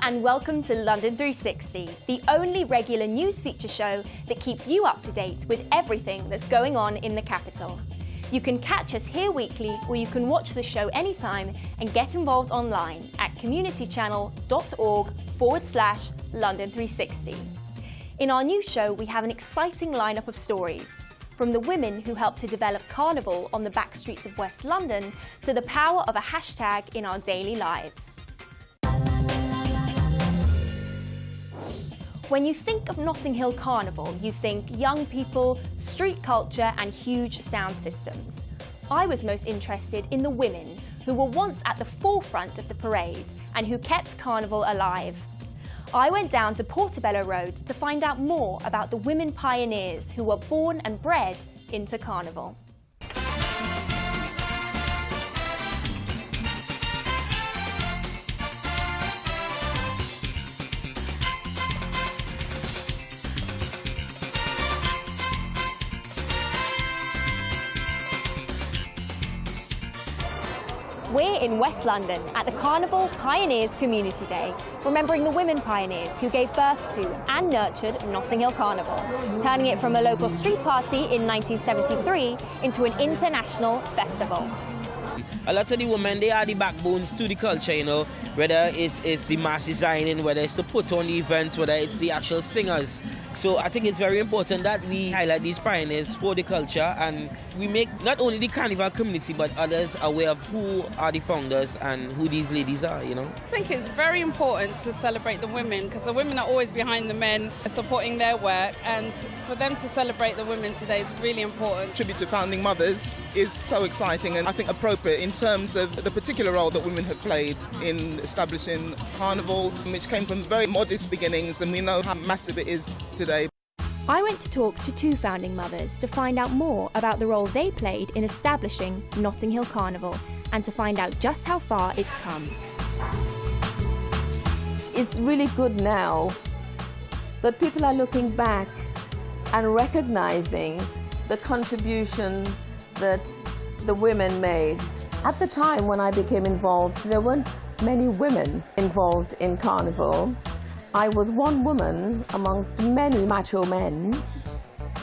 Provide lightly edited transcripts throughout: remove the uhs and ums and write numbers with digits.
and welcome to London 360, the only regular news feature show that keeps you up to date with everything that's going on in the capital. You can catch us here weekly, or you can watch the show anytime and get involved online at communitychannel.org/London 360. In our new show, we have an exciting lineup of stories. From the women who helped to develop Carnival on the back streets of West London to the power of a hashtag in our daily lives. When you think of Notting Hill Carnival, you think young people, street culture and huge sound systems. I was most interested in the women who were once at the forefront of the parade and who kept Carnival alive. I went down to Portobello Road to find out more about the women pioneers who were born and bred into Carnival. We're in West London at the Carnival Pioneers Community Day, remembering the women pioneers who gave birth to and nurtured Notting Hill Carnival, turning it from a local street party in 1973 into an international festival. A lot of the women, they are the backbones to the culture, you know, whether it's the mass designing, whether it's to put on the events, whether it's the actual singers. So I think it's very important that we highlight these pioneers for the culture, and we make not only the Carnival community but others aware of who are the founders and who these ladies are, you know. I think it's very important to celebrate the women, because the women are always behind the men supporting their work, and for them to celebrate the women today is really important. Tribute to founding mothers is so exciting and I think appropriate in terms of the particular role that women have played in establishing Carnival, which came from very modest beginnings, and we know how massive it is today. I went to talk to two founding mothers to find out more about the role they played in establishing Notting Hill Carnival and to find out just how far it's come. It's really good now that people are looking back and recognizing the contribution that the women made. At the time when I became involved, there weren't many women involved in Carnival. I was one woman amongst many macho men,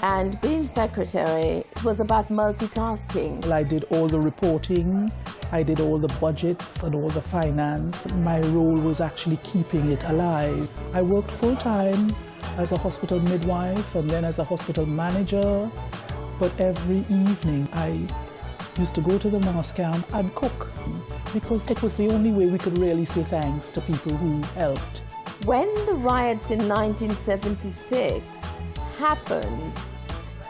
and being secretary was about multitasking. I did all the reporting, I did all the budgets and all the finance. My role was actually keeping it alive. I worked full-time as a hospital midwife and then as a hospital manager, but every evening I used to go to the mass camp and cook, because it was the only way we could really say thanks to people who helped. When the riots in 1976 happened,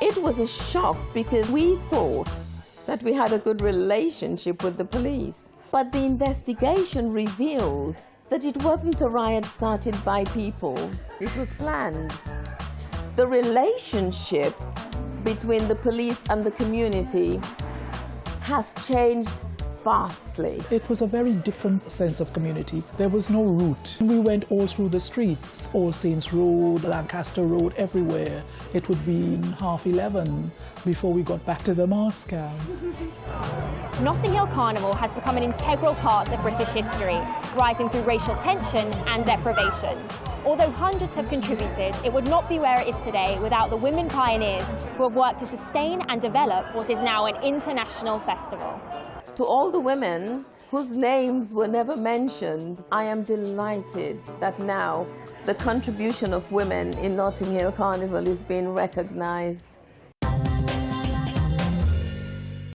it was a shock because we thought that we had a good relationship with the police. But the investigation revealed that it wasn't a riot started by people, it was planned. The relationship between the police and the community has changed vastly. It was a very different sense of community. There was no route. We went all through the streets, All Saints Road, Lancaster Road, everywhere. It would be 11:30 before we got back to the mass camp. Notting Hill Carnival has become an integral part of British history, rising through racial tension and deprivation. Although hundreds have contributed, it would not be where it is today without the women pioneers who have worked to sustain and develop what is now an international festival. To all the women whose names were never mentioned, I am delighted that now the contribution of women in Notting Hill Carnival is being recognized.